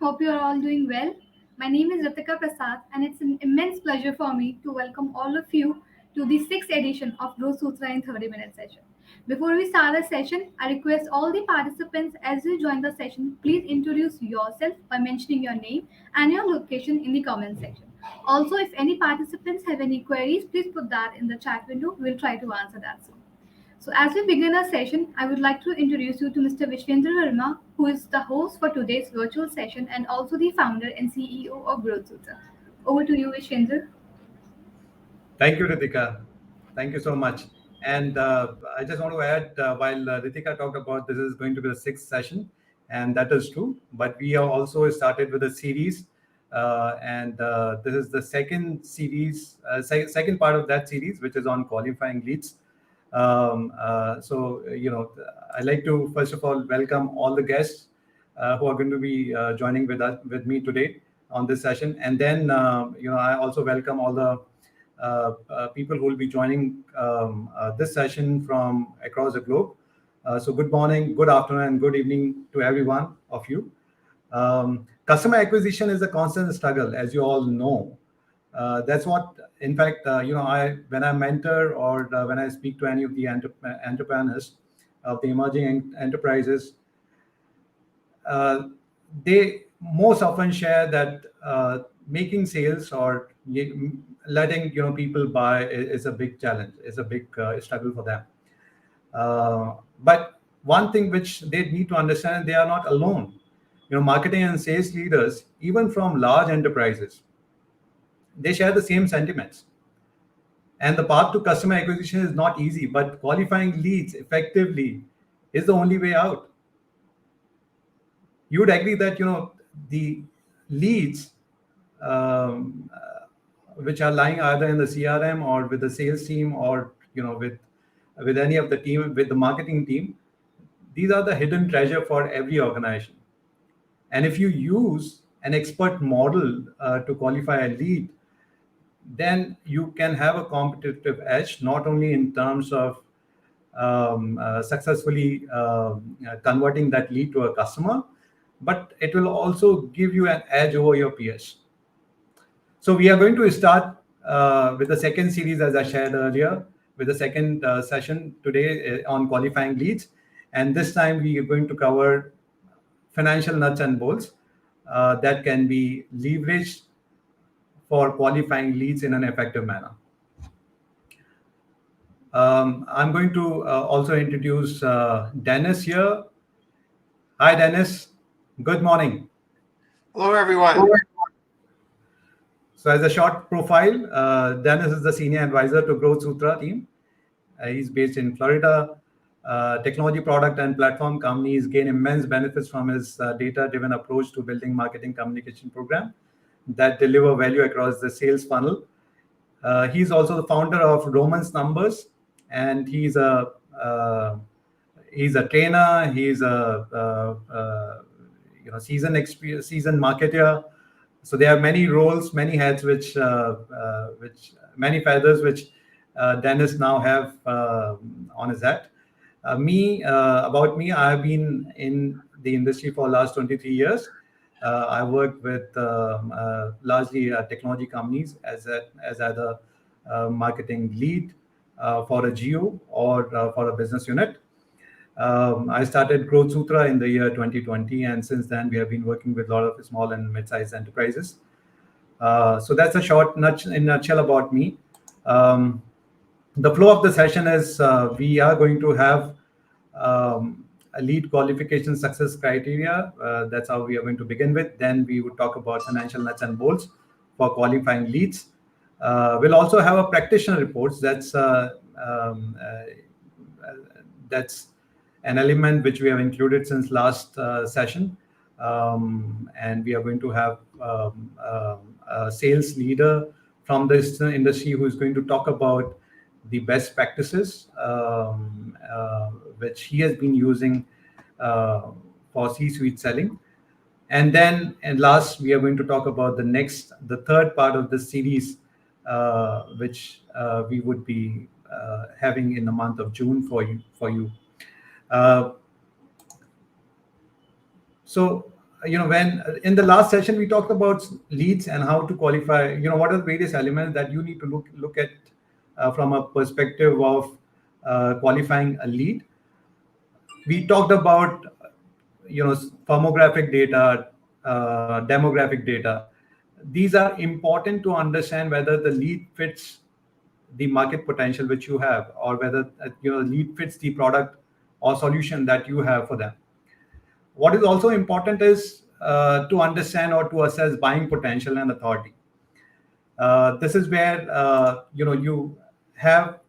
Hope you are all doing well. My name is Ritika Prasad, and it's an immense pleasure for me to welcome all of you to the sixth edition of Growth Sutra in 30-minute session. Before we start the session, I request all the participants as you join the session, please introduce yourself by mentioning your name and your location in the comment section. Also, if any participants have any queries, please put that in the chat window. We'll try to answer that soon. So, as we begin our session, I would like to introduce you to Mr. Vishwendra Verma, who is the host for today's virtual session and also the founder and CEO of GrowthSutra. Over to you, Vishwendra. Thank you, Ritika. Thank you so much. And I just want to add, while Ritika talked about this is going to be the sixth session, and that is true, but we have also started with a series, and this is the second series, second part of that series, which is on qualifying leads. I'd like to first of all welcome all the guests who are going to be joining with me today on this session, and then I also welcome all the people who will be joining this session from across the globe. So good morning, good afternoon, and good evening to every one of you. Customer acquisition is a constant struggle, as you all know. That's what, in fact, when I mentor or when I speak to any of the entrepreneurs of the emerging enterprises, they most often share that making sales or letting people buy is a big challenge, is a big struggle for them. But one thing which they need to understand, they are not alone. Marketing and sales leaders, even from large enterprises, they share the same sentiments. And the path to customer acquisition is not easy, but qualifying leads effectively is the only way out. You would agree that the leads which are lying either in the CRM or with the sales team or with any of the team, with the marketing team, these are the hidden treasure for every organization. And if you use an expert model to qualify a lead, then you can have a competitive edge, not only in terms of successfully converting that lead to a customer, but it will also give you an edge over your peers. So we are going to start with the second series, as I shared earlier, with the second session today on qualifying leads. And this time we are going to cover financial nuts and bolts that can be leveraged for qualifying leads in an effective manner. I'm going to also introduce Dennis here. Hi, Dennis. Good morning. Hello, everyone. So as a short profile, Dennis is the senior advisor to Growth Sutra team. He's based in Florida. Technology product and platform companies gain immense benefits from his data-driven approach to building marketing communication program that deliver value across the sales funnel. He's also the founder of Romance Numbers, and he's a trainer. He's a seasoned marketer. So there are many roles, many hats, which many feathers, which Dennis now have on his hat. About me, I have been in the industry for the last 23 years. I worked with largely technology companies as either marketing lead for a geo or for a business unit. I started Growth Sutra in the year 2020, and since then we have been working with a lot of small and mid-sized enterprises. So that's a short nutshell about me. The flow of the session is we are going to have a lead qualification success criteria. That's how we are going to begin with. Then we would talk about financial nuts and bolts for qualifying leads. We'll also have a practitioner reports. That's an element which we have included since last session. And we are going to have a sales leader from this industry who is going to talk about the best practices which he has been using for C-suite selling. And then, last, we are going to talk about the third part of the series, which we would be having in the month of June for you. So when in the last session we talked about leads and how to qualify, what are the various elements that you need to look at from a perspective of qualifying a lead. We talked about firmographic data, demographic data. These are important to understand whether the lead fits the market potential which you have, or whether lead fits the product or solution that you have for them. What is also important is to understand or to assess buying potential and authority. This is where you have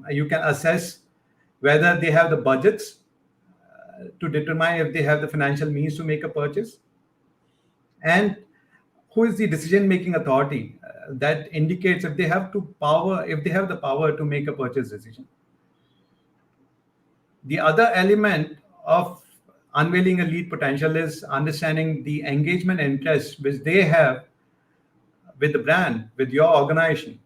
you can assess whether they have the budgets to determine if they have the financial means to make a purchase, and who is the decision-making authority that indicates if they have the power to make a purchase decision. The other element of unveiling a lead potential is understanding the engagement and interest which they have with the brand, with your organization.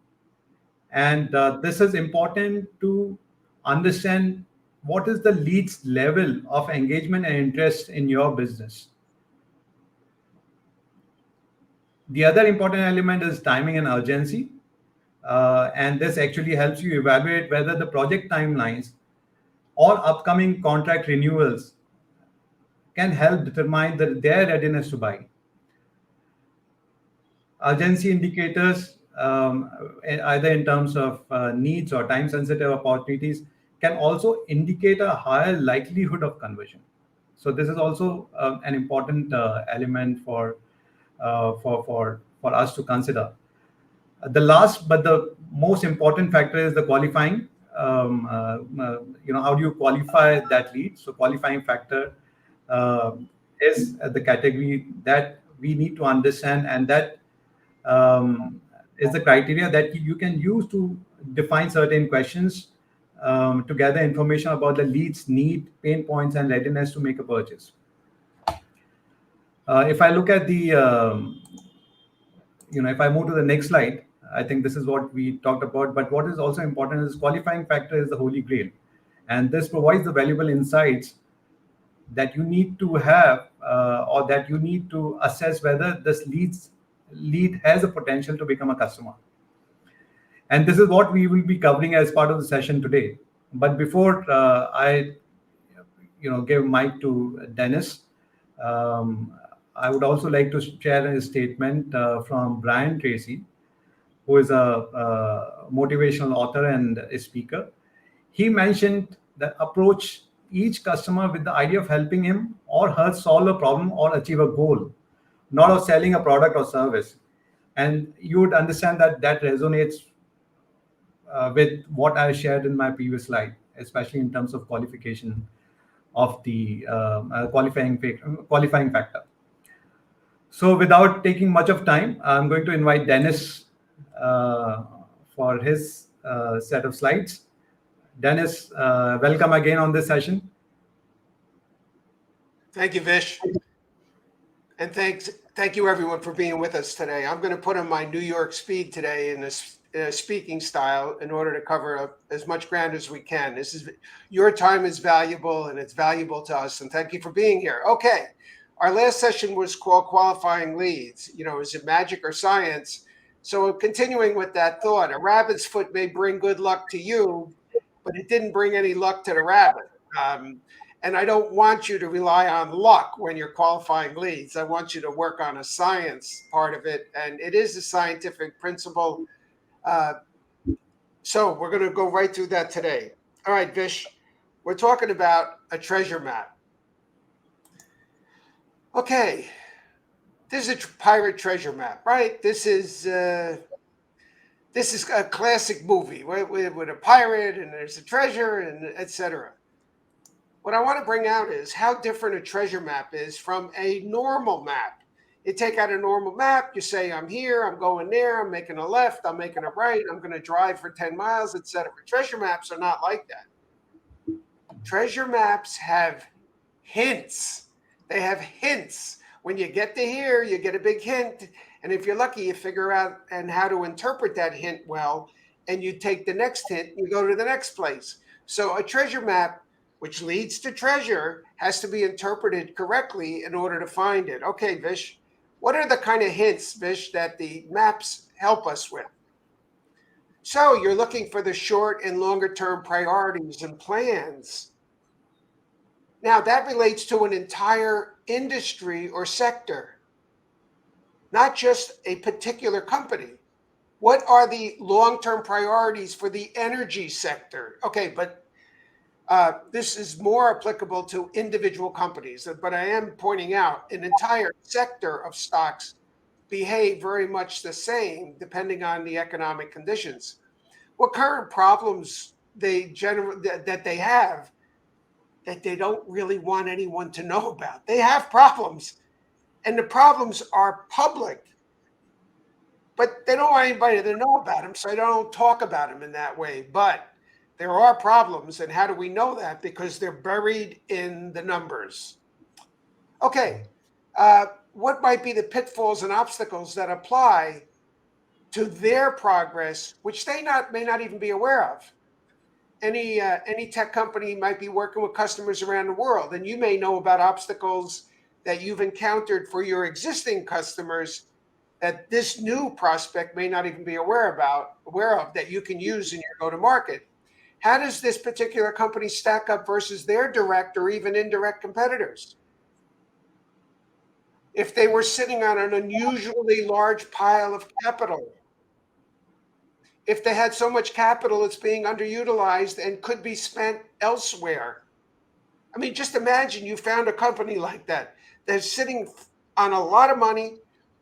And this is important to understand what is the lead's level of engagement and interest in your business. The other important element is timing and urgency. And this actually helps you evaluate whether the project timelines or upcoming contract renewals can help determine their readiness to buy. Urgency indicators, either in terms of needs or time-sensitive opportunities, can also indicate a higher likelihood of conversion. So this is also an important element for us to consider. The last but the most important factor is the qualifying. How do you qualify that lead? So qualifying factor is the category that we need to understand, and that is the criteria that you can use to define certain questions to gather information about the lead's need, pain points, and readiness to make a purchase. If I look at the, if I move to the next slide, I think this is what we talked about. But what is also important is qualifying factor is the holy grail. And this provides the valuable insights that you need to have or that you need to assess whether this lead has a potential to become a customer. And this is what we will be covering as part of the session today. But before I give mic to Dennis, I would also like to share a statement from Brian Tracy, who is a motivational author and a speaker. He mentioned that approach each customer with the idea of helping him or her solve a problem or achieve a goal, not of selling a product or service. And you would understand that resonates with what I shared in my previous slide, especially in terms of qualification of the qualifying factor. So without taking much of time, I'm going to invite Dennis for his set of slides. Dennis, welcome again on this session. Thank you, Vish. And thank you everyone for being with us today. I'm going to put on my New York speed today in a speaking style in order to cover as much ground as we can. Your time is valuable, and it's valuable to us. And thank you for being here. Okay. Our last session was called Qualifying Leads. Is it magic or science? So continuing with that thought, a rabbit's foot may bring good luck to you, but it didn't bring any luck to the rabbit. And I don't want you to rely on luck when you're qualifying leads. I want you to work on a science part of it. And it is a scientific principle. So we're going to go right through that today. All right, Vish, we're talking about a treasure map. Okay, this is a pirate treasure map, right? This is a classic movie with a pirate and there's a treasure and etc. What I want to bring out is how different a treasure map is from a normal map. You take out a normal map, you say, I'm here, I'm going there, I'm making a left, I'm making a right, I'm going to drive for 10 miles, etc. Treasure maps are not like that. Treasure maps have hints. They have hints. When you get to here, you get a big hint. And if you're lucky, you figure out and how to interpret that hint well, and you take the next hint, you go to the next place. So a treasure map which leads to treasure, has to be interpreted correctly in order to find it. Okay, Vish, what are the kind of hints, Vish, that the maps help us with? So you're looking for the short and longer term priorities and plans. Now that relates to an entire industry or sector, not just a particular company. What are the long-term priorities for the energy sector? Okay, but this is more applicable to individual companies, but I am pointing out an entire sector of stocks behave very much the same depending on the economic conditions. What current problems that they have that they don't really want anyone to know about? They have problems, and the problems are public, but they don't want anybody to know about them, so they don't talk about them in that way. But there are problems, and how do we know that? Because they're buried in the numbers. Okay, what might be the pitfalls and obstacles that apply to their progress, which they may not even be aware of? Any tech company might be working with customers around the world, and you may know about obstacles that you've encountered for your existing customers that this new prospect may not even be aware of, that you can use in your go-to-market. How does this particular company stack up versus their direct or even indirect competitors? If they were sitting on an unusually large pile of capital, if they had so much capital it's being underutilized and could be spent elsewhere. I mean, just imagine you found a company like that that's sitting on a lot of money,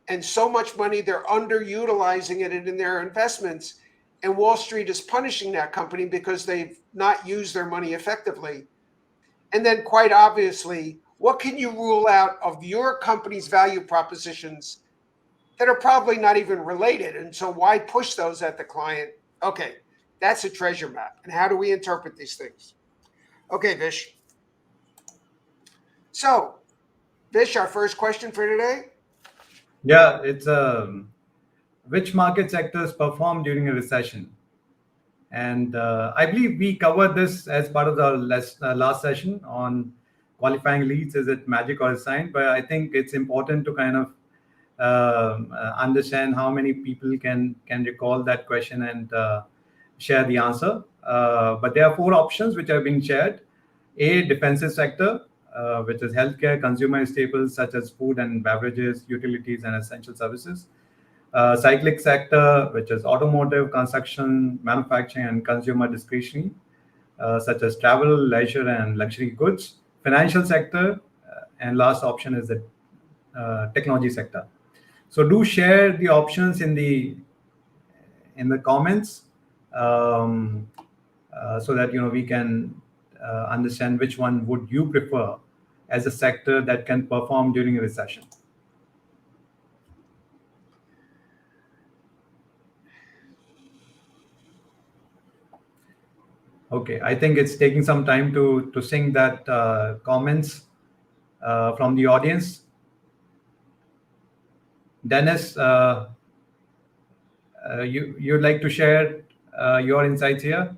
and so much money they're underutilizing it in their investments, and Wall Street is punishing that company because they've not used their money effectively. And then quite obviously, what can you rule out of your company's value propositions that are probably not even related? And so why push those at the client? Okay, that's a treasure map. And how do we interpret these things? Okay, Vish. So, Vish, our first question for today. Yeah, it's which market sectors perform during a recession? And I believe we covered this as part of the last session on qualifying leads. Is it magic or a sign? But I think it's important to kind of understand how many people can recall that question and share the answer. But there are 4 options which have been shared. A, defensive sector, which is healthcare, consumer staples such as food and beverages, utilities, and essential services. Cyclic sector, which is automotive, construction, manufacturing, and consumer discretionary, such as travel, leisure, and luxury goods. Financial sector, and last option is the technology sector. So do share the options in the comments, so that we can understand which one would you prefer as a sector that can perform during a recession. Okay, I think it's taking some time to sync that comments from the audience. Dennis, you'd like to share your insights here?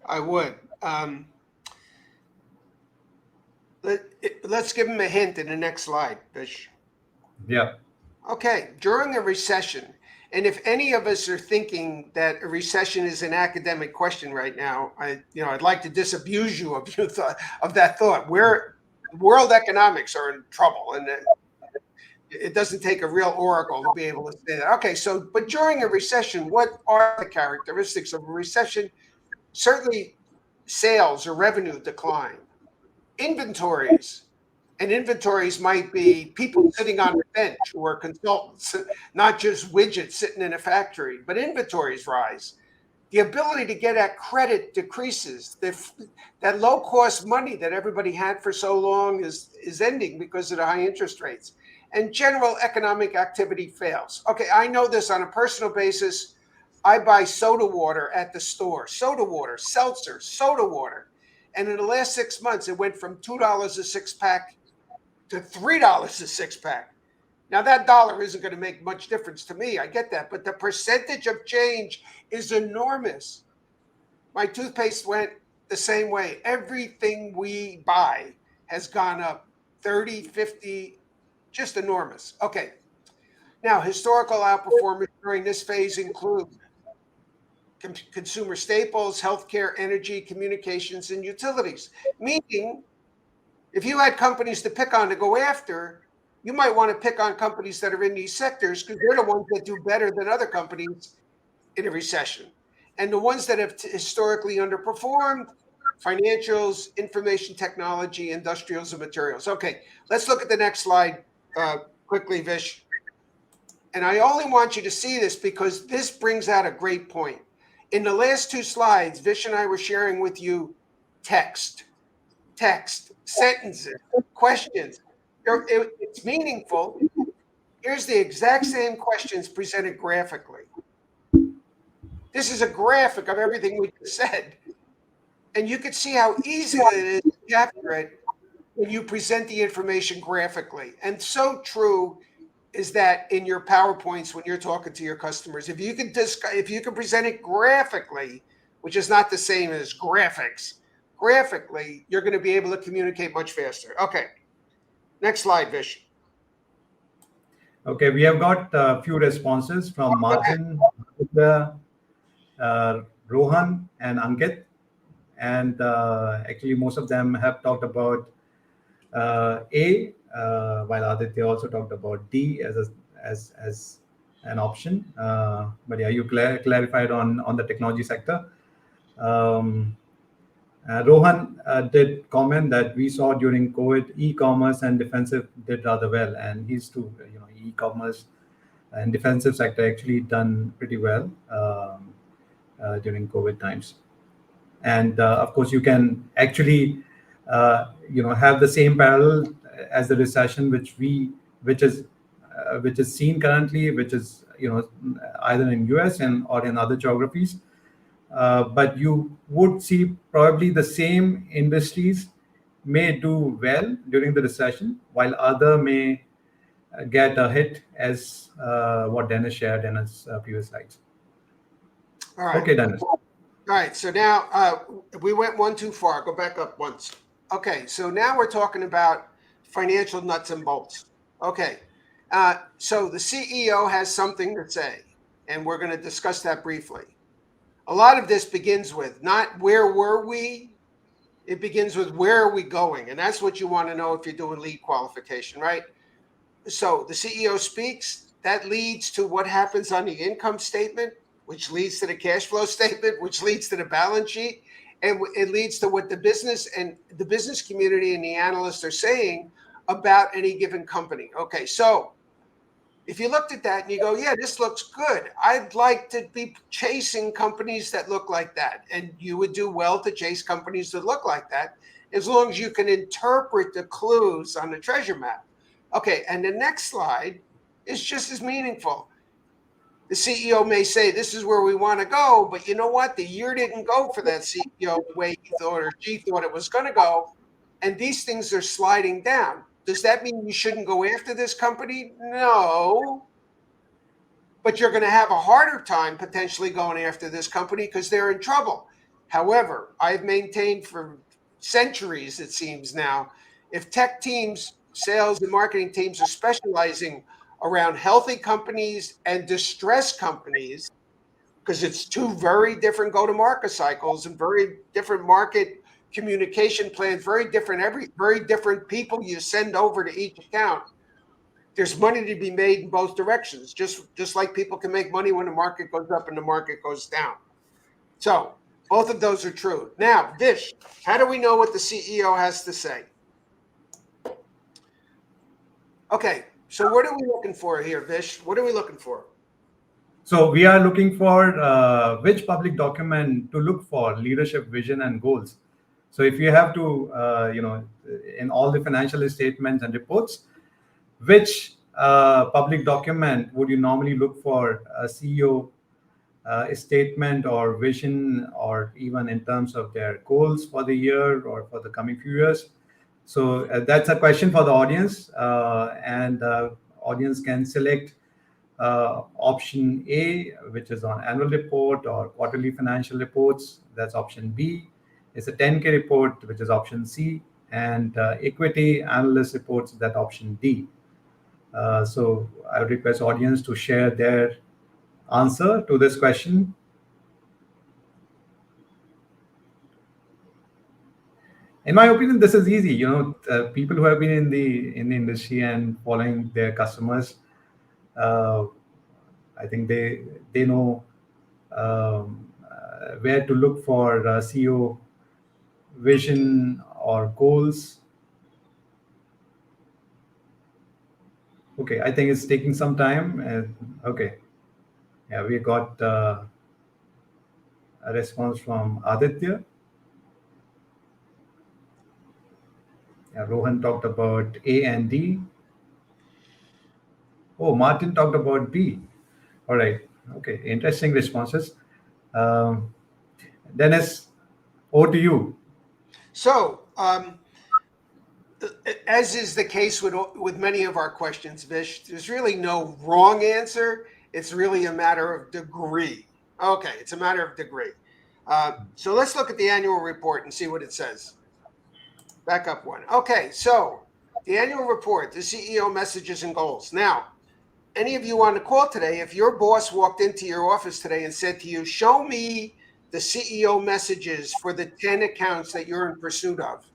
I would. Let's give him a hint in the next slide, Vish. Yeah. Okay, during a recession, and if any of us are thinking that a recession is an academic question right now, I'd like to disabuse you of that thought. World economics are in trouble, and it doesn't take a real oracle to be able to say that. Okay, but during a recession, what are the characteristics of a recession? Certainly, sales or revenue decline, inventories. And inventories might be people sitting on the bench who are consultants, not just widgets sitting in a factory, but inventories rise. The ability to get at credit decreases. That low-cost money that everybody had for so long is ending because of the high interest rates. And general economic activity fails. Okay, I know this on a personal basis. I buy soda water at the store. Soda water, seltzer, soda water. And in the last 6 months, it went from $2 a 6-pack to $3 a 6-pack. Now that dollar isn't going to make much difference to me. I get that. But the percentage of change is enormous. My toothpaste went the same way. Everything we buy has gone up 30, 50, just enormous. Okay. Now, historical outperformance during this phase include consumer staples, healthcare, energy, communications, and utilities. Meaning, if you had companies to pick on to go after, you might want to pick on companies that are in these sectors because they're the ones that do better than other companies in a recession. And the ones that have historically underperformed, financials, information technology, industrials, and materials. Okay, let's look at the next slide quickly, Vish. And I only want you to see this because this brings out a great point. In the last two slides, Vish and I were sharing with you text, sentences, questions. It's meaningful. Here's the exact same questions presented graphically. This is a graphic of everything we just said. And you can see how easy it is to capture it when you present the information graphically. And so true is that in your PowerPoints when you're talking to your customers. If you can present it graphically, which is not the same as graphics, graphically, you're going to be able to communicate much faster. Okay. Next slide, Vish. Okay, we have got a few responses from Martin, Rohan, and Ankit. And actually, most of them have talked about A, while Aditya also talked about D as an option. But yeah, you clarified on the technology sector. Rohan did comment that we saw during COVID, e-commerce and defensive did rather well, and he's too. E-commerce and defensive sector actually done pretty well during COVID times. And of course, you can actually have the same parallel as the recession, which is seen currently, which is either in US or in other geographies. But you would see probably the same industries may do well during the recession, while other may get a hit, as what Dennis shared in his previous slides. All right. Okay, Dennis. All right. So now we went one too far. Go back up once. Okay. So now we're talking about financial nuts and bolts. Okay. So the CEO has something to say, and we're going to discuss that briefly. A lot of this begins with not where were we, it begins with where are we going? And that's what you want to know if you're doing lead qualification, right? So the CEO speaks, that leads to what happens on the income statement, which leads to the cash flow statement, which leads to the balance sheet, and it leads to what the business and the business community and the analysts are saying about any given company. Okay, so if you looked at that and you go, yeah, this looks good. I'd like to be chasing companies that look like that. And you would do well to chase companies that look like that, as long as you can interpret the clues on the treasure map. Okay, and the next slide is just as meaningful. The CEO may say, this is where we want to go, but you know what? The year didn't go for that CEO the way he thought or she thought it was going to go. And these things are sliding down. Does that mean you shouldn't go after this company? No. But you're going to have a harder time potentially going after this company because they're in trouble. However, I've maintained for centuries, it seems now, if tech teams, sales and marketing teams are specializing around healthy companies and distressed companies, because it's two very different go-to-market cycles and very different market communication plans, very different people you send over to each account. There's money to be made in both directions, just like people can make money when the market goes up and the market goes down. So both of those are true. Now, Vish, how do we know what the CEO has to say? Okay, so what are we looking for here, Vish? What are we looking for? So we are looking for which public document to look for leadership vision and goals. So if you have to, in all the financial statements and reports, which public document would you normally look for a CEO statement or vision, or even in terms of their goals for the year or for the coming few years? So that's a question for the audience, and audience can select option A, which is on annual report or quarterly financial reports. That's option B It's a 10K report, which is option C, and equity analyst reports that option D. So I would request audience to share their answer to this question. In my opinion, this is easy. People who have been in the industry and following their customers, I think they know where to look for CEO vision or goals. Okay, I think it's taking some time. Okay, yeah, we got a response from Aditya. Yeah, Rohan talked about A and D. Oh, Martin talked about B. All right. Okay. Interesting responses. Dennis, over to you. So, as is the case with many of our questions, Vish, there's really no wrong answer. It's really a matter of degree. Okay, it's a matter of degree. So let's look at the annual report and see what it says. Back up one. Okay, so the annual report, the CEO messages and goals. Now, any of you on the call today, if your boss walked into your office today and said to you, show me the CEO messages for the 10 accounts that you're in pursuit of,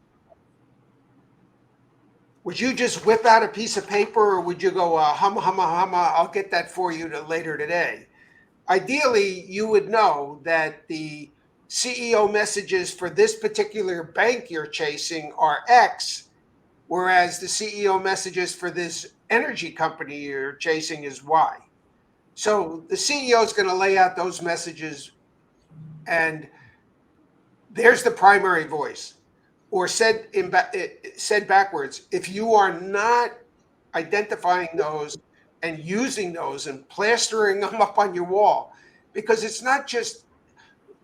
would you just whip out a piece of paper, or would you go, humma, I'll get that for you later today? Ideally, you would know that the CEO messages for this particular bank you're chasing are X, whereas the CEO messages for this energy company you're chasing is Y. So the CEO is going to lay out those messages, and there's the primary voice. Or said backwards, if you are not identifying those and using those and plastering them up on your wall, because it's not just,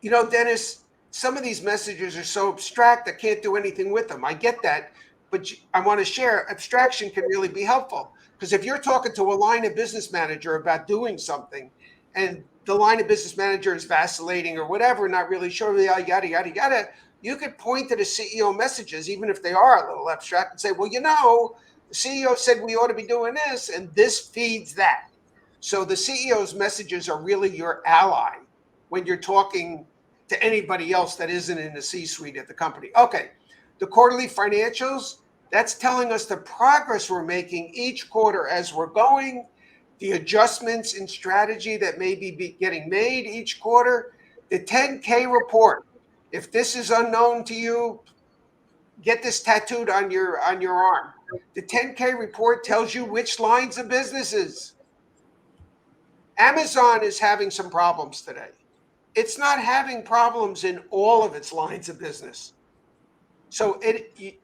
Dennis, some of these messages are so abstract, I can't do anything with them. I get that, but I want to share, abstraction can really be helpful. Because if you're talking to a line of business manager about doing something, and the line of business manager is vacillating or whatever, not really sure, yada, yada, yada, you could point to the CEO messages, even if they are a little abstract, and say, well, the CEO said we ought to be doing this, and this feeds that. So the CEO's messages are really your ally when you're talking to anybody else that isn't in the C-suite at the company. Okay, the quarterly financials, that's telling us the progress we're making each quarter as we're going, the adjustments in strategy that may be getting made each quarter, the 10K report. If this is unknown to you, get this tattooed on your arm. The 10K report tells you which lines of businesses. Amazon is having some problems today. It's not having problems in all of its lines of business. So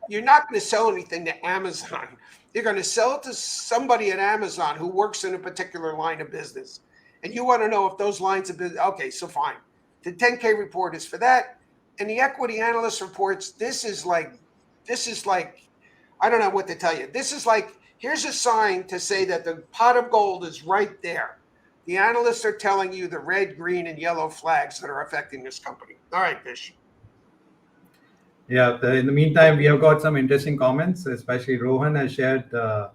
you're not going to sell anything to Amazon. You're going to sell it to somebody at Amazon who works in a particular line of business. And you want to know if those lines of business, okay, so fine. The 10K report is for that. And the equity analyst reports, this is like, I don't know what to tell you. This is like, here's a sign to say that the pot of gold is right there. The analysts are telling you the red, green, and yellow flags that are affecting this company. All right, Vish. Yeah, in the meantime, we have got some interesting comments, especially Rohan has shared that,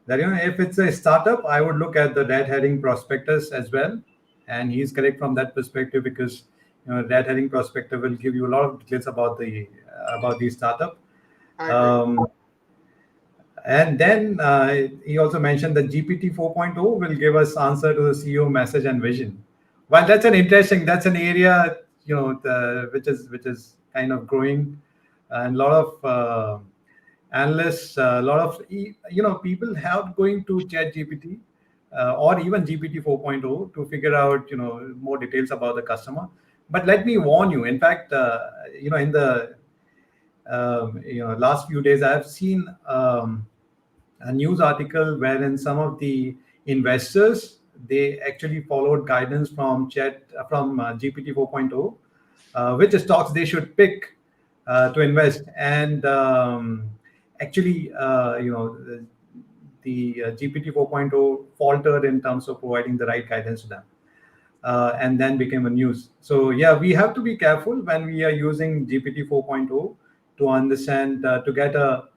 if it's a startup, I would look at the red herring prospectus as well. And he's correct from that perspective, because red herring prospectus will give you a lot of details about the startup. And then he also mentioned that GPT 4.0 will give us answer to the CEO message and vision. Well, that's an area which is kind of growing, and a lot of analysts, a lot of people have going to ChatGPT or even GPT 4.0 to figure out more details about the customer. But let me warn you. In fact, in the last few days, I have seen a news article wherein some of the investors, they actually followed guidance from GPT 4.0, which stocks they should pick to invest. And actually, the GPT 4.0 faltered in terms of providing the right guidance to them. and then became a news. So yeah, we have to be careful when we are using GPT 4.0 to understand, to get a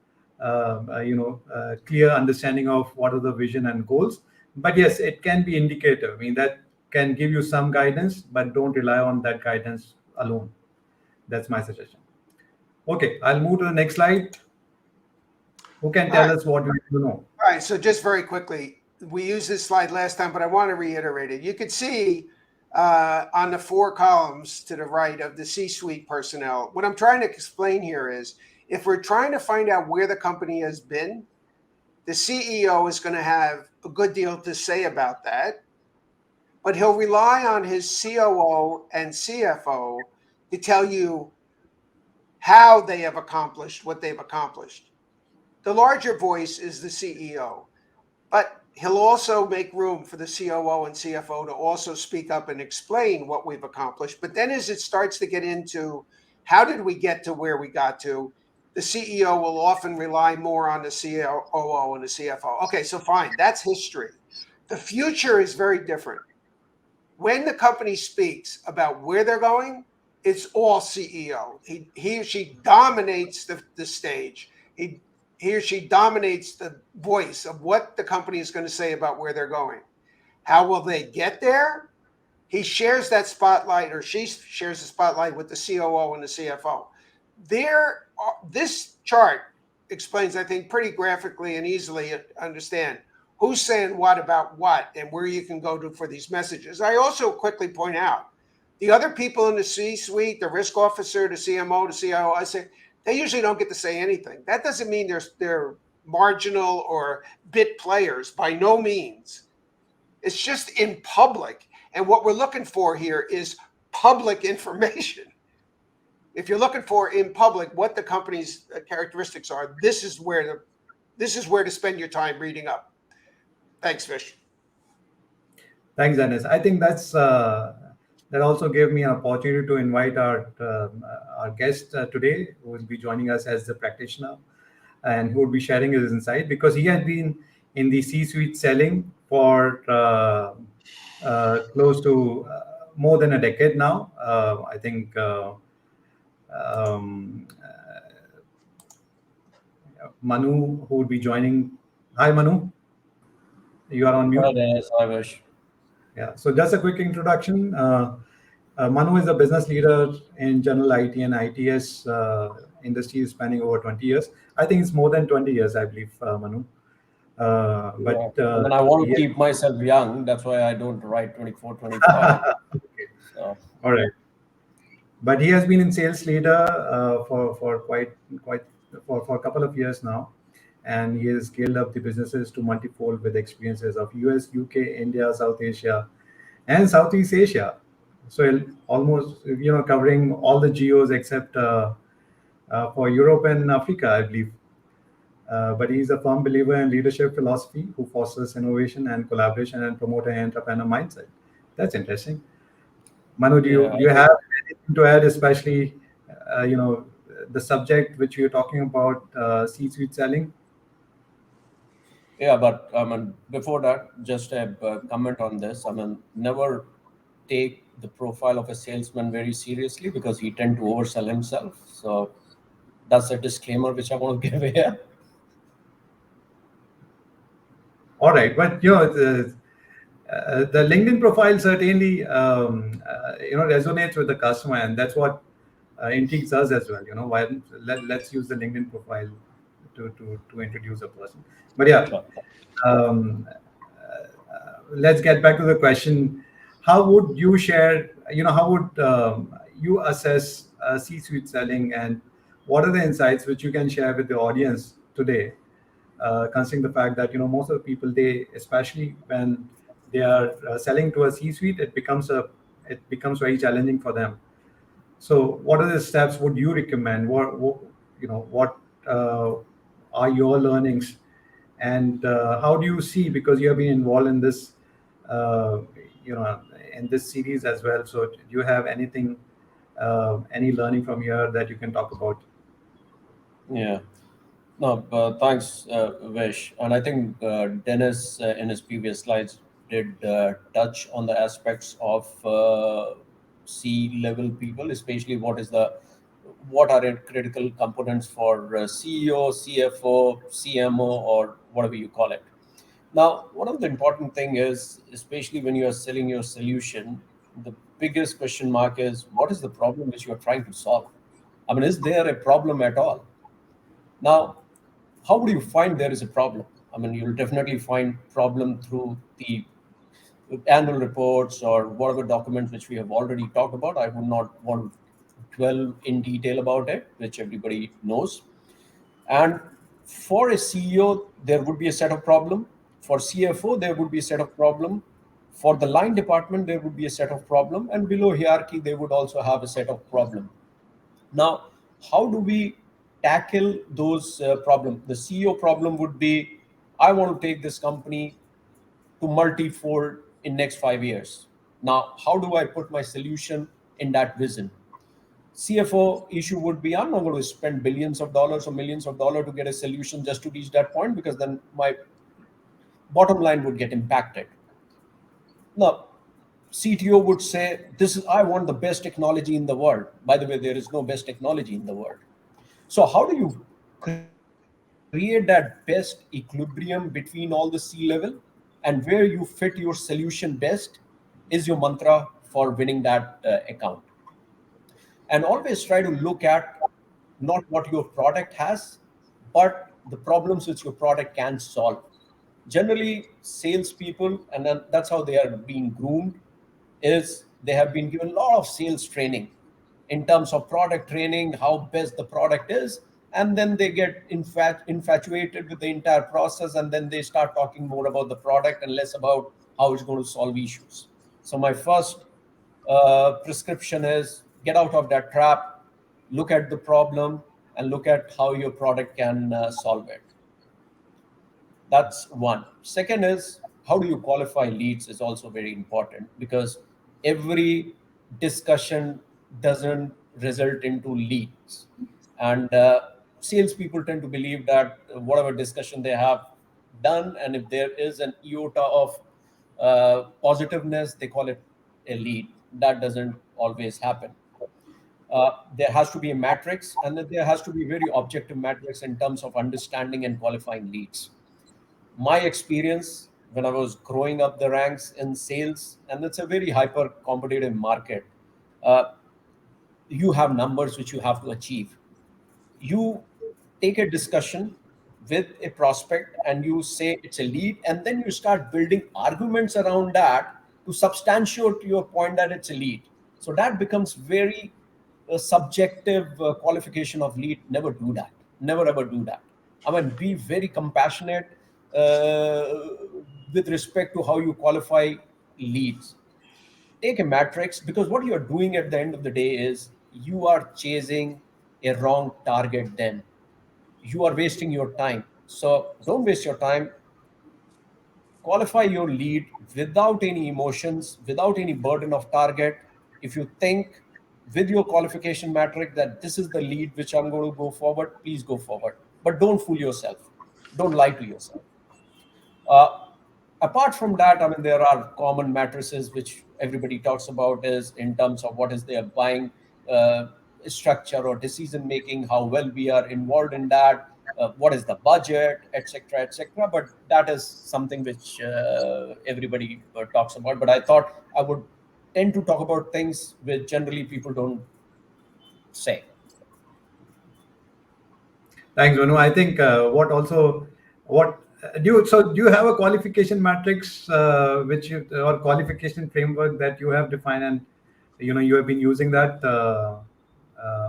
clear understanding of what are the vision and goals. But yes, it can be indicative. I mean, that can give you some guidance, but don't rely on that guidance alone. That's my suggestion. Okay, I'll move to the next slide. Who can All tell right. us what we need to know? All right, so just very quickly, we used this slide last time, but I want to reiterate it. You can see on the 4 columns to the right of the C-suite personnel. What I'm trying to explain here is if we're trying to find out where the company has been, the CEO is going to have a good deal to say about that, but he'll rely on his COO and CFO to tell you how they have accomplished what they've accomplished. The larger voice is the CEO, but he'll also make room for the COO and CFO to also speak up and explain what we've accomplished. But then as it starts to get into how did we get to where we got to, the CEO will often rely more on the COO and the CFO. Okay, so fine, that's history. The future is very different. When the company speaks about where they're going, it's all CEO. He or she dominates the stage. He or she dominates the voice of what the company is going to say about where they're going. How will they get there? He shares that spotlight, or she shares the spotlight with the COO and the CFO. This chart explains, I think, pretty graphically and easily understand who's saying what about what and where you can go to for these messages. I also quickly point out the other people in the C-suite, the risk officer, the CMO, the CIO, I say they usually don't get to say anything. That doesn't mean they're marginal or bit players, by no means. It's just in public. And what we're looking for here is public information. If you're looking for in public what the company's characteristics are, this is where to spend your time reading up. Thanks, Vish. Thanks, Dennis. I think that also gave me an opportunity to invite our guest today, who will be joining us as the practitioner and who will be sharing his insight, because he has been in the C-suite selling for close to more than a decade now. I think Manu, who will be joining. Hi, Manu. You are on mute. Hi, Dennis. Hi, Vish. Yeah. So just a quick introduction. Manu is a business leader in general IT and ITS industry spanning over 20 years. I think it's more than 20 years, I believe, Manu. But I want to keep myself young. That's why I don't write 24, 25. Okay. So. All right. But he has been in sales leader for a couple of years now, and he has scaled up the businesses to multifold with experiences of US, UK, India, South Asia, and Southeast Asia. So almost covering all the geos except for Europe and Africa, I believe. But he's a firm believer in leadership philosophy who fosters innovation and collaboration and promote an entrepreneur mindset. That's interesting. Manu, do you have anything to add, especially the subject which you're talking about, C-suite selling? Yeah, but before that, just a comment on this. Never take the profile of a salesman very seriously because he tends to oversell himself. So that's a disclaimer which I want to give here. All right, but the LinkedIn profile certainly resonates with the customer, and that's what intrigues us as well. Let's use the LinkedIn profile to introduce a person. But yeah, let's get back to the question. How would you share? How would you assess C-suite selling, and what are the insights which you can share with the audience today? Considering the fact that most of the people, especially when they are selling to a C-suite, it becomes very challenging for them. So, what are the steps would you recommend? What are your learnings, and how do you see? Because you have been involved in this, in this series as well. So, do you have anything, any learning from here that you can talk about? Yeah. No, thanks, Vish. And I think Dennis, in his previous slides, did touch on the aspects of C-level people, especially what are critical components for CEO, CFO, CMO, or whatever you call it. Now, one of the important thing is, especially when you are selling your solution, the biggest question mark is, what is the problem which you are trying to solve? I mean, is there a problem at all? Now, how would you find there is a problem? I mean, you'll definitely find problem through the annual reports or whatever documents which we have already talked about. I would not want to dwell in detail about it, which everybody knows. And for a CEO, there would be a set of problem. For CFO, there would be a set of problem. For the line department, there would be a set of problem. And below hierarchy, they would also have a set of problem. Now, how do we tackle those problems? The CEO problem would be, I want to take this company to multi-fold in next 5 years. Now, how do I put my solution in that vision? CFO issue would be, I'm not going to spend billions of dollars or millions of dollars to get a solution just to reach that point, because then my bottom line would get impacted. Now, CTO would say, I want the best technology in the world. By the way, there is no best technology in the world. So how do you create that best equilibrium between all the C-level, and where you fit your solution best is your mantra for winning that account. And always try to look at not what your product has, but the problems which your product can solve. Generally, salespeople, and then that's how they are being groomed, is they have been given a lot of sales training in terms of product training, how best the product is, and then they get infatuated with the entire process, and then they start talking more about the product and less about how it's going to solve issues. So my first prescription is, get out of that trap, look at the problem, and look at how your product can solve it. That's one. Second is, how do you qualify leads is also very important, because every discussion doesn't result into leads. And salespeople tend to believe that whatever discussion they have done, and if there is an iota of positiveness, they call it a lead. That doesn't always happen. There has to be a matrix, and there has to be very objective matrix in terms of understanding and qualifying leads. My experience when I was growing up the ranks in sales, and it's a very hyper competitive market, you have numbers which you have to achieve. You take a discussion with a prospect and you say it's a lead, and then you start building arguments around that to substantiate your point that it's a lead. So that becomes very subjective qualification of lead. Never do that. Never ever do that. I mean, be very compassionate with respect to how you qualify leads. Take a matrix, because what you're doing at the end of the day is you are chasing a wrong target. Then you are wasting your time. So don't waste your time. Qualify your lead without any emotions, without any burden of target. If you think with your qualification metric that this is the lead which I'm going to go forward, please go forward. But don't fool yourself. Don't lie to yourself. Apart from that, I mean, there are common matrices which everybody talks about, is in terms of what is their buying structure or decision making, how well we are involved in that, what is the budget, etc., etc. But that is something which everybody talks about. But I thought I would tend to talk about things which generally people don't say. Thanks, Manu. I think do you have a qualification matrix or qualification framework that you have defined, and you have been using that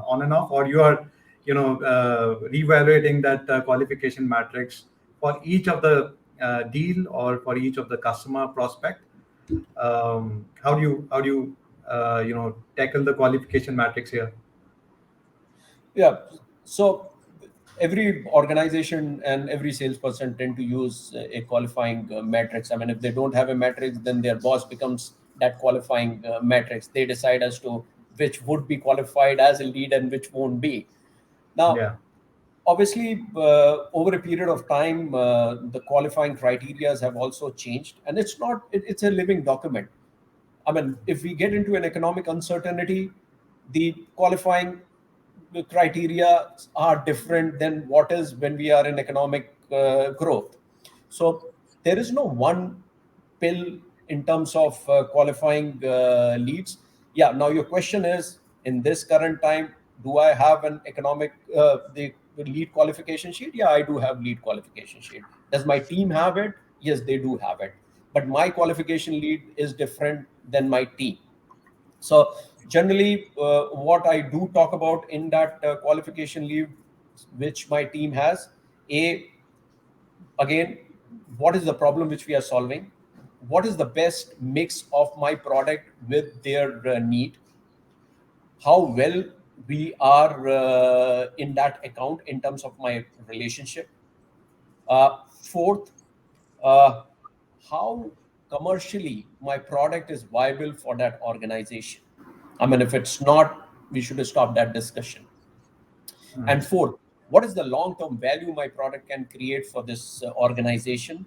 on and off, or you are reevaluating that qualification matrix for each of the deal or for each of the customer prospect? How do you tackle the qualification matrix here? Yeah. So every organization and every salesperson tend to use a qualifying matrix. I mean, if they don't have a matrix, then their boss becomes that qualifying matrix. They decide as to which would be qualified as a lead and which won't be. Now, obviously, over a period of time, the qualifying criteria have also changed, and it's a living document. I mean, if we get into an economic uncertainty, the qualifying criteria are different than what is when we are in economic growth. So there is no one pill in terms of qualifying leads. Yeah. Now your question is, in this current time, do I have an economic the lead qualification sheet? Yeah, I do have lead qualification sheet. Does my team have it? Yes, they do have it. But my qualification lead is different than my team. So generally, what I do talk about in that qualification lead, which my team has, again, what is the problem which we are solving? What is the best mix of my product with their need? How well we are in that account in terms of my relationship. Fourth, uh, how commercially my product is viable for that organization. I mean, if it's not, we should stop that discussion. And fourth, what is the long-term value my product can create for this organization?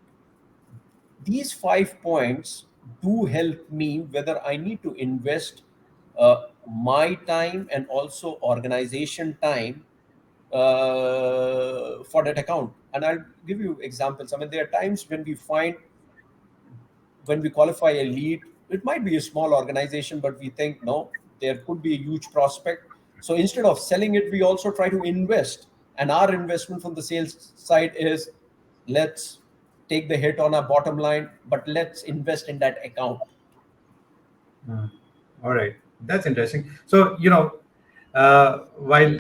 These 5 points do help me whether I need to invest my time and also organization time for that account. And I'll give you examples. I mean, there are times when we qualify a lead, it might be a small organization, but we think, no, there could be a huge prospect. So instead of selling it, we also try to invest. And our investment from the sales side is, let's take the hit on our bottom line, but let's invest in that account. All right, that's interesting. So, while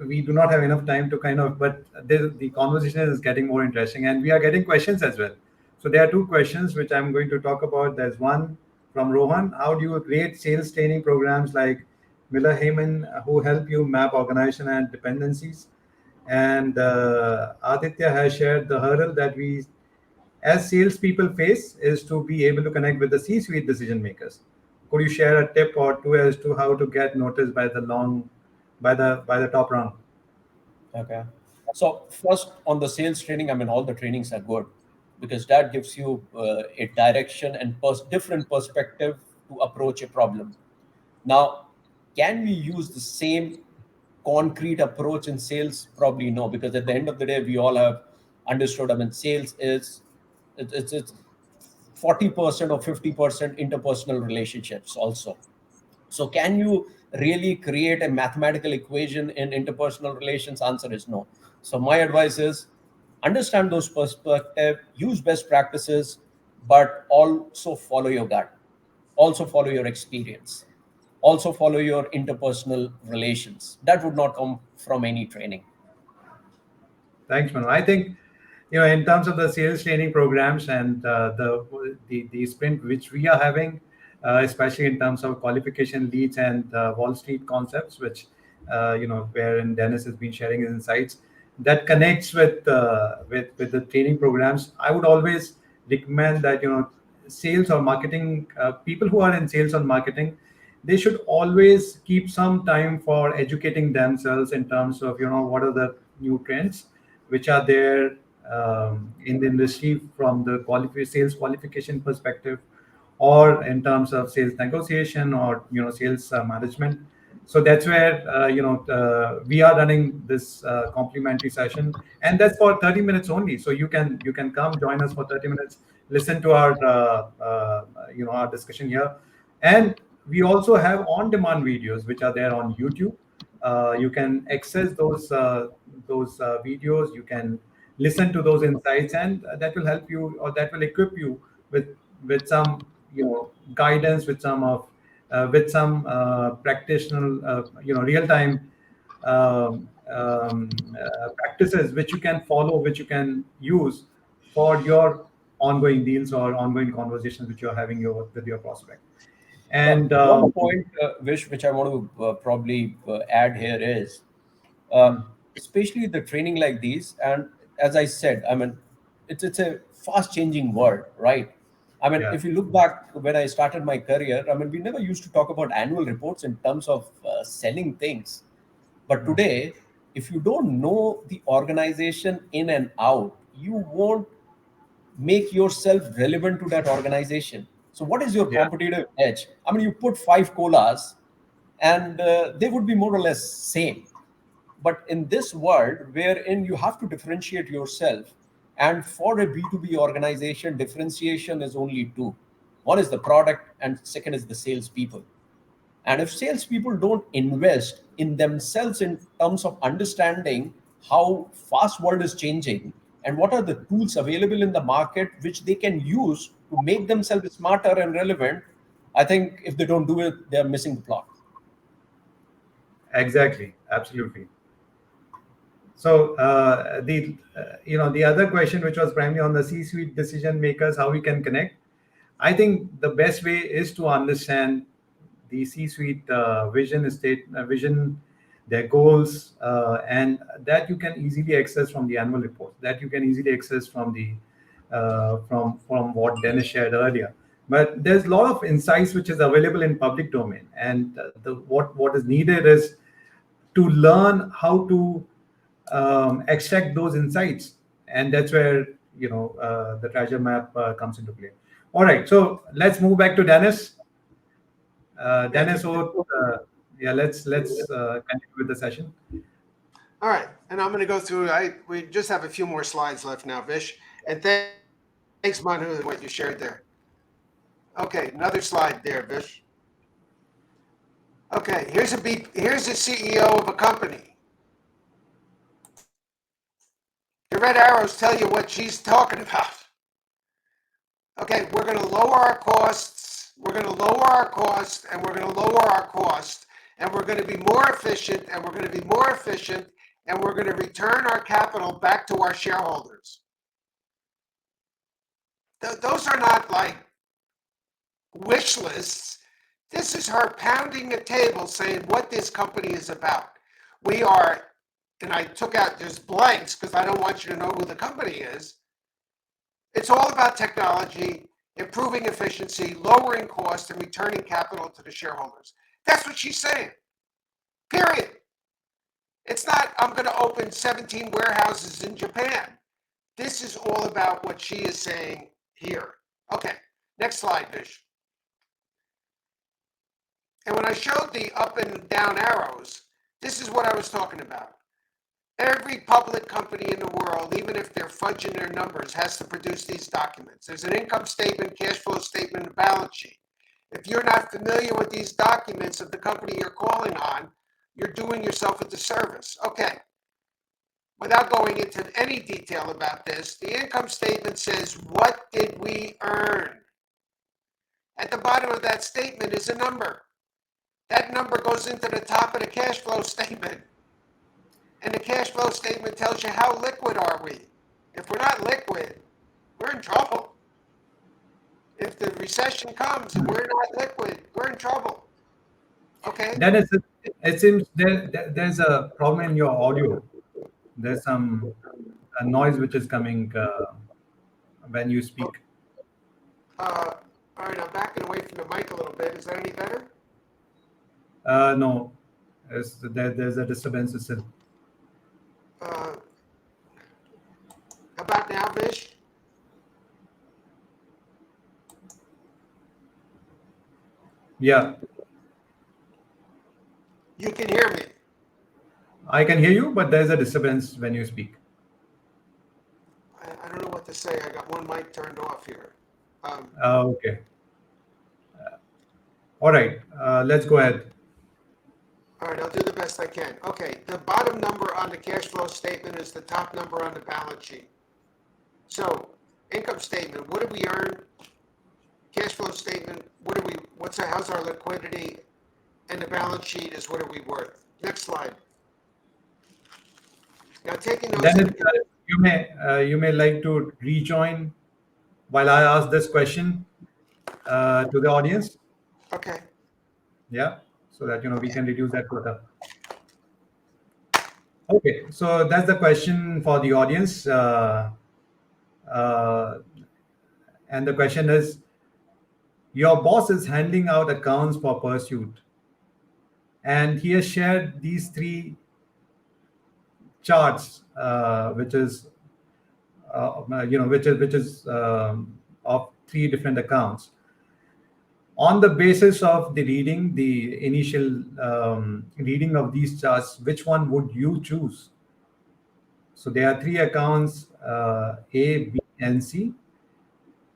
we do not have enough time to but the conversation is getting more interesting, and we are getting questions as well. So there are two questions which I'm going to talk about. There's one from Rohan: how do you create sales training programs like Miller Heyman who help you map organization and dependencies? And Aditya has shared the hurdle that we as salespeople face is to be able to connect with the C-suite decision makers. Could you share a tip or two as to how to get noticed by the top rung? Okay. So first, on the sales training, I mean, all the trainings are good because that gives you a direction and different perspective to approach a problem. Now, can we use the same concrete approach in sales? Probably no, because at the end of the day, we all have understood. I mean, sales is it's 40% or 50% interpersonal relationships also. So can you really create a mathematical equation in interpersonal relations? Answer is no. So my advice is understand those perspectives, use best practices, but also follow your gut, also follow your experience, also follow your interpersonal relations. That would not come from any training. Thanks, Manu. I think, in terms of the sales training programs and the sprint which we are having, especially in terms of qualification leads and Wall Street concepts, which wherein Dennis has been sharing his insights, that connects with the training programs. I would always recommend that sales or marketing people who are in sales or marketing, they should always keep some time for educating themselves in terms of what are the new trends which are there in the industry from the sales qualification perspective, or in terms of sales negotiation or sales management. So that's where we are running this complimentary session, and that's for 30 minutes only. So you can come join us for 30 minutes, listen to our our discussion here, and we also have on-demand videos which are there on YouTube. You can access those videos. You can listen to those insights, and that will help you, or that will equip you with some guidance, with some practitioner real time practices which you can follow, which you can use for your ongoing deals or ongoing conversations which you're having with your prospect. And one point which I want to probably add here is especially the training like these, and as I said, I mean, it's a fast changing world, right? I mean, Yeah. if you look back when I started my career, I mean, we never used to talk about annual reports in terms of selling things. But today, if you don't know the organization in and out, you won't make yourself relevant to that organization. So what is your Yeah. competitive edge? I mean, you put 5 colas and they would be more or less same. But in this world wherein you have to differentiate yourself, and for a B2B organization, differentiation is only two. One is the product, and second is the salespeople. And if salespeople don't invest in themselves in terms of understanding how fast world is changing and what are the tools available in the market which they can use to make themselves smarter and relevant, I think if they don't do it, they're missing the plot. Exactly. Absolutely. So the other question, which was primarily on the C-suite decision makers, how we can connect. I think the best way is to understand the C-suite vision, their goals, and that you can easily access from the annual report. That you can easily access from the from what Dennis shared earlier. But there's a lot of insights which is available in public domain, and what is needed is to learn how to extract those insights, and that's where the treasure map comes into play. All right, so let's move back to Dennis. Dennis, yeah, let's continue with the session. All right, and I'm going to go through. We just have a few more slides left now, Vish. And thanks, Manu, for what you shared there. Okay, another slide there, Vish. Okay, here's a CEO of a company. The red arrows tell you what she's talking about. Okay, we're going to lower our costs. We're going to lower our cost, and we're going to lower our cost, and we're going to be more efficient, and we're going to be more efficient, and we're going to return our capital back to our shareholders. Those are not like wish lists. This is her pounding a table saying what this company is about. We are, and I took out, there's blanks because I don't want you to know who the company is. It's all about technology, improving efficiency, lowering cost, and returning capital to the shareholders. That's what she's saying. Period. It's not, I'm going to open 17 warehouses in Japan. This is all about what she is saying here. Okay, next slide, Vish. And when I showed the up and down arrows, this is what I was talking about. Every public company in the world, even if they're fudging their numbers, has to produce these documents. There's an income statement, cash flow statement, and balance sheet. If you're not familiar with these documents of the company you're calling on, you're doing yourself a disservice. Okay. Without going into any detail about this, the income statement says, what did we earn? At the bottom of that statement is a number. That number goes into the top of the cash flow statement. And the cash flow statement tells you how liquid are we. If we're not liquid, we're in trouble. If the recession comes and we're not liquid, we're in trouble. Okay? Dennis, it seems there's a problem in your audio. There's some noise which is coming when you speak. All right, I'm backing away from the mic a little bit. Is that any better? No, there's a disturbance still. How about now, Vish? Yeah, You can hear me. I can hear you, but there's a disturbance when you speak. I don't know what to say. I got one mic turned off here. Okay. All right, let's go ahead. All right, I'll do the best I can. Okay, the bottom number on the cash flow statement is the top number on the balance sheet. So, income statement, what did we earn? Cash flow statement, how's our liquidity? And the balance sheet is what are we worth? Next slide. Now, taking those Dennis, you may like to rejoin while I ask this question to the audience. Okay. Yeah, so that we can reduce that quota. Okay, so that's the question for the audience, and the question is: your boss is handing out accounts for pursuit, and he has shared these three charts, which is of three different accounts. On the basis of the initial reading of these charts, which one would you choose? So there are three accounts, A, B, and C,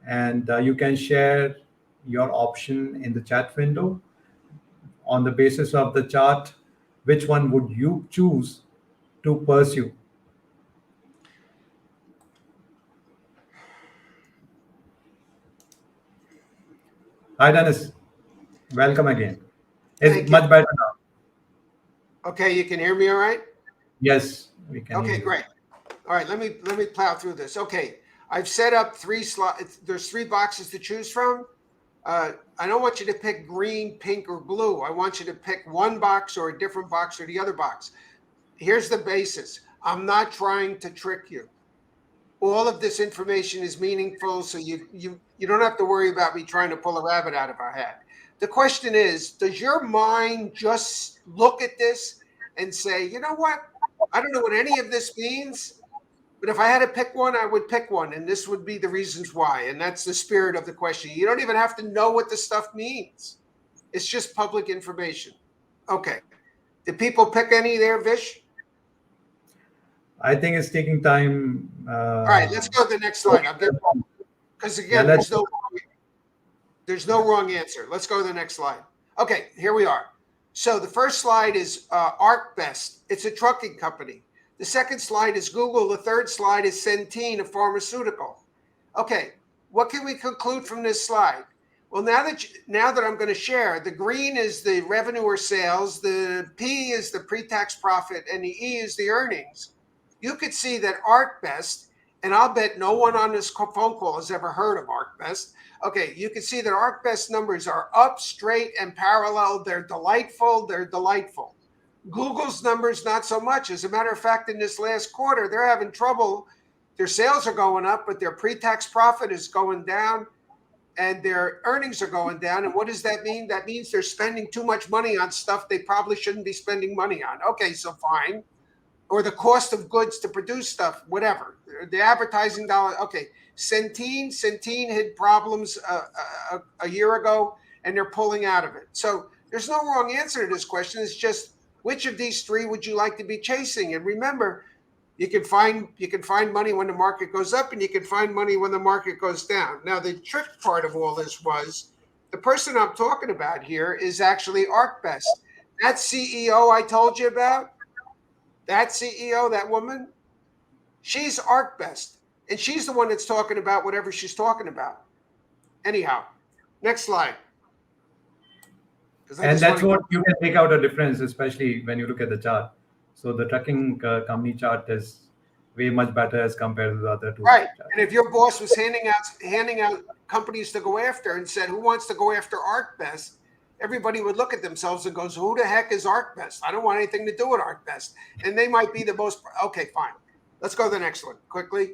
and you can share your option in the chat window. On the basis of the chart, which one would you choose to pursue? Hi, Dennis. Welcome again. Thank It's you. much better now. Okay, you can hear me all right? Yes, we can. Okay, hear you. great. All right, let me plow through this. Okay, I've set up three slots. There's three boxes to choose from. I don't want you to pick green, pink, or blue. I want you to pick one box or a different box or the other box. Here's the basis. I'm not trying to trick you. All of this information is meaningful, so you don't have to worry about me trying to pull a rabbit out of our hat. The question is, does your mind just look at this and say, you know what? I don't know what any of this means, but if I had to pick one, I would pick one, and this would be the reasons why. And that's the spirit of the question. You don't even have to know what the stuff means. It's just public information. Okay. Did people pick any there, Vish? I think it's taking time. All right, let's go to the next slide. Because again, Yeah, there's no wrong answer. Let's go to the next slide. Okay, here we are. So the first slide is ArcBest. It's a trucking company. The second slide is Google. The third slide is Centene, a pharmaceutical. Okay, what can we conclude from this slide? Well, now that I'm going to share, the green is the revenue or sales, the P is the pre-tax profit, and the E is the earnings. You could see that ArcBest, and I'll bet no one on this phone call has ever heard of ArcBest. Okay, you can see that ArcBest numbers are up, straight, and parallel. They're delightful. They're delightful. Google's numbers, not so much. As a matter of fact, in this last quarter, they're having trouble. Their sales are going up, but their pre-tax profit is going down, and their earnings are going down. And what does that mean? That means they're spending too much money on stuff they probably shouldn't be spending money on. Okay, so fine. Or the cost of goods to produce stuff, whatever. The advertising dollar. Okay, Centene had problems a year ago, and they're pulling out of it. So there's no wrong answer to this question. It's just, which of these three would you like to be chasing? And remember, you can find money when the market goes up, and you can find money when the market goes down. Now, the trick part of all this was the person I'm talking about here is actually ArcBest. That CEO I told you about, that CEO, that woman, she's ArcBest, and she's the one that's talking about whatever she's talking about. Anyhow, next slide. And that's what you can make out a difference, especially when you look at the chart. So the trucking company chart is way much better as compared to the other two. Right. charts. And if your boss was handing out companies to go after and said, who wants to go after ArcBest? Everybody would look at themselves and goes, who the heck is ArcBest? I don't want anything to do with ArcBest. And they might be the most, okay, fine. Let's go to the next one quickly.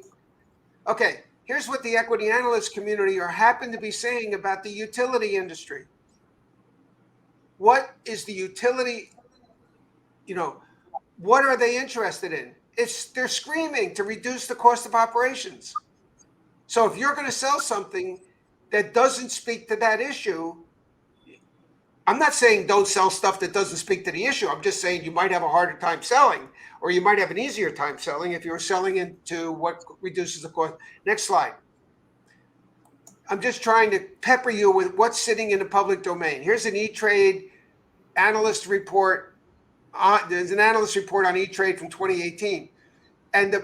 Okay, here's what the equity analyst community happen to be saying about the utility industry. What is the utility, what are they interested in? They're screaming to reduce the cost of operations. So if you're going to sell something that doesn't speak to that issue, I'm not saying don't sell stuff that doesn't speak to the issue. I'm just saying you might have a harder time selling, or you might have an easier time selling if you're selling into what reduces the cost. Next slide. I'm just trying to pepper you with what's sitting in the public domain. Here's an E-Trade analyst report. There's an analyst report on E-Trade from 2018. And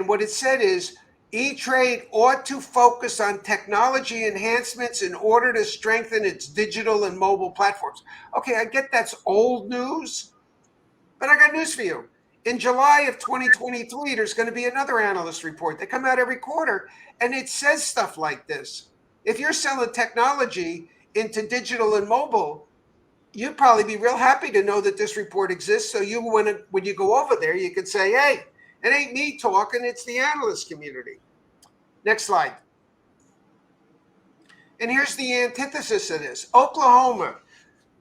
what it said is, E-Trade ought to focus on technology enhancements in order to strengthen its digital and mobile platforms. Okay, I get that's old news, but I got news for you. In July of 2023, there's going to be another analyst report. They come out every quarter, and it says stuff like this. If you're selling technology into digital and mobile, you'd probably be real happy to know that this report exists. So when you go over there, you can say, hey, it ain't me talking, it's the analyst community. Next slide. And here's the antithesis of this. Oklahoma,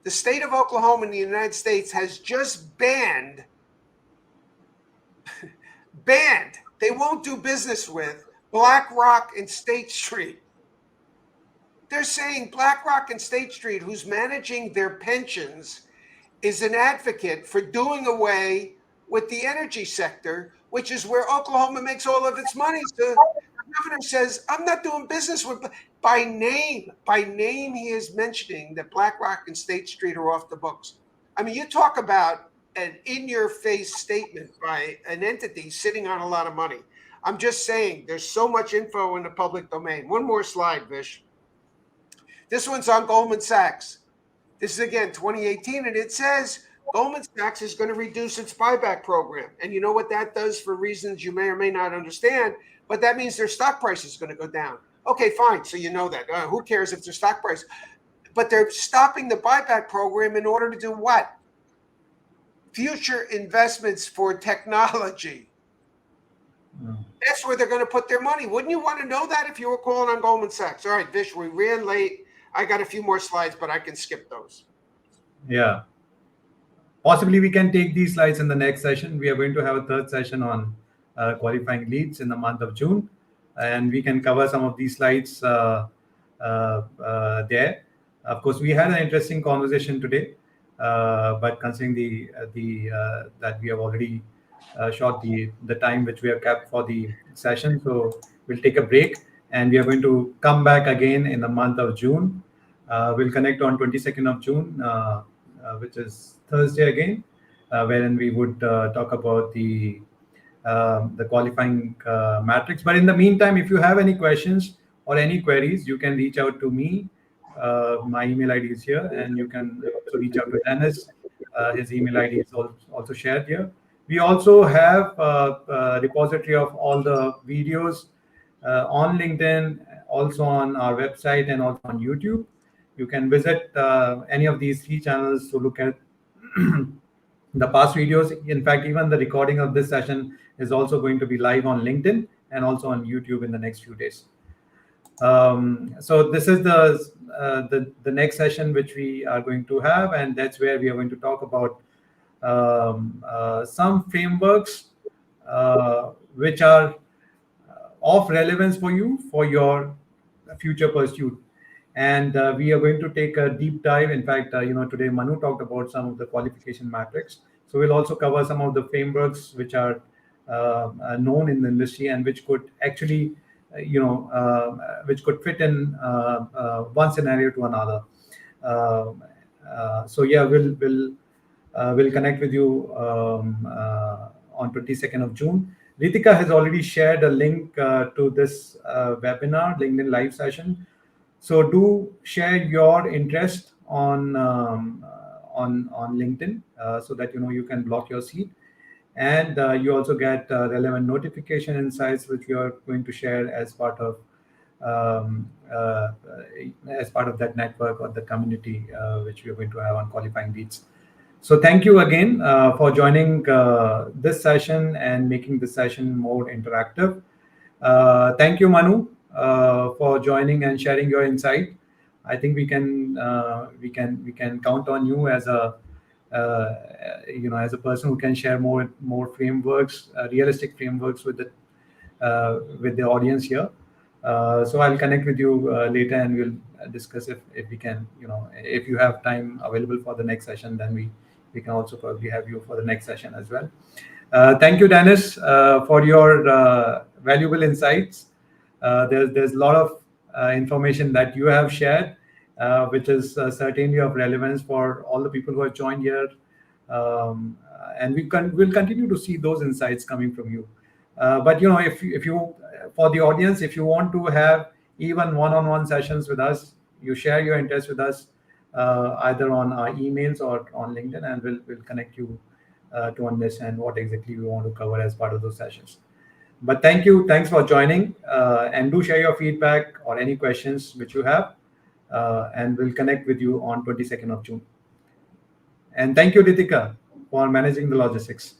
the state of Oklahoma in the United States has just banned banned. They won't do business with BlackRock and State Street. They're saying BlackRock and State Street, who's managing their pensions, is an advocate for doing away with the energy sector, which is where Oklahoma makes all of its money. So the governor says, I'm not doing business with, by name, he is mentioning that BlackRock and State Street are off the books. I mean, you talk about an in-your-face statement by an entity sitting on a lot of money. I'm just saying there's so much info in the public domain. One more slide, Vish. This one's on Goldman Sachs. This is, again, 2018, and it says Goldman Sachs is going to reduce its buyback program. And you know what that does for reasons you may or may not understand, but that means their stock price is going to go down. Okay, fine. So you know that. Who cares if their stock price? But they're stopping the buyback program in order to do what? Future investments for technology. That's where they're going to put their money. Wouldn't you want to know that if you were calling on Goldman Sachs? All right, Vish, we ran late. I got a few more slides, but I can skip those. Yeah. Possibly we can take these slides in the next session. We are going to have a third session on qualifying leads in the month of June, and we can cover some of these slides there. Of course, we had an interesting conversation today, but considering that we have already shot the time which we have kept for the session, so we'll take a break, and we are going to come back again in the month of June. We'll connect on 22nd of June, which is Thursday again, wherein we would talk about the qualifying matrix. But in the meantime, if you have any questions or any queries, you can reach out to me. My email ID is here, and you can also reach out to Dennis. His email ID is also shared here. We also have a repository of all the videos on LinkedIn, also on our website, and also on YouTube. You can visit any of these 3 channels to look at the past videos. In fact, even the recording of this session is also going to be live on LinkedIn and also on YouTube in the next few days. So this is the next session which we are going to have, and that's where we are going to talk about some frameworks which are of relevance for you for your future pursuit. And we are going to take a deep dive. In fact, today Manu talked about some of the qualification matrix. So we'll also cover some of the frameworks which are known in the industry and which could actually, which could fit in one scenario to another. So yeah, we'll connect with you on 22nd of June. Ritika has already shared a link to this webinar, LinkedIn live session. So do share your interest on LinkedIn so that you can block your seat, and you also get relevant notification insights which we are going to share as part of that network or the community which we are going to have on qualifying leads. So thank you again for joining this session and making this session more interactive. Thank you, Manu, for joining and sharing your insight. I think we can count on you as a as a person who can share more frameworks, realistic frameworks with the audience here. So I'll connect with you later, and we'll discuss if we can, if you have time available for the next session, then we can also probably have you for the next session as well. Thank you, Dennis, for your valuable insights. There's a lot of information that you have shared, which is certainly of relevance for all the people who have joined here. And we'll continue to see those insights coming from you. But if you for the audience, if you want to have even one-on-one sessions with us, you share your interest with us either on our emails or on LinkedIn, and we'll connect you to understand what exactly we want to cover as part of those sessions. But thanks for joining, and do share your feedback or any questions which you have, and we'll connect with you on 22nd of June. And thank you, Ritika, for managing the logistics.